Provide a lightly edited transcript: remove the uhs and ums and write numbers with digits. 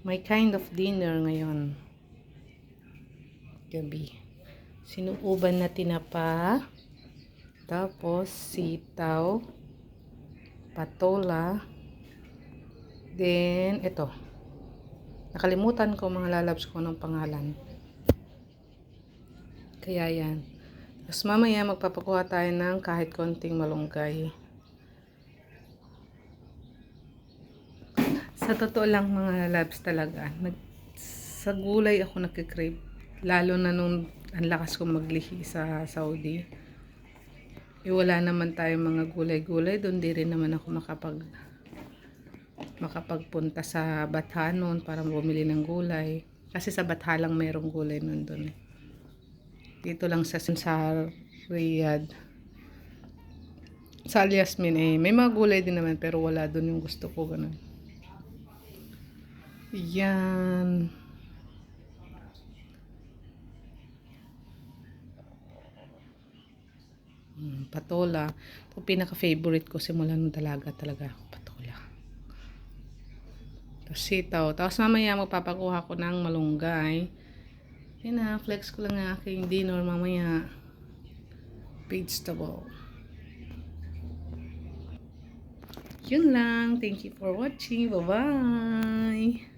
my kind of dinner ngayon. Gabi. Sinuuban na tinapa. Tapos, sitaw. Patola. Then, ito. Nakalimutan ko mga lalabs ko ng pangalan. Kaya yan. Tapos mamaya magpapakuha tayo ng kahit konting malunggay. Sa totoo lang mga lalabs talaga. Sa gulay ako nagkikrave. Lalo na nung ang lakas kong maglihi sa Saudi. Wala naman tayong mga gulay-gulay. Doon di rin naman ako makapagpunta sa Batha noon para bumili ng gulay. Kasi sa Batha lang merong gulay nun doon. Dito lang sa Riyadh. Sa Al Yasmin may mga gulay din naman pero wala doon yung gusto ko ganun. Yan. Patola. Ito pinaka-favorite ko simula nung dalaga talaga. Patola. Tapos sitaw. Tapos mamaya magpapakuha ko ng malunggay. Yan na. Flex ko lang ang aking dinner mamaya. Vegetable. Yun lang. Thank you for watching. Bye-bye.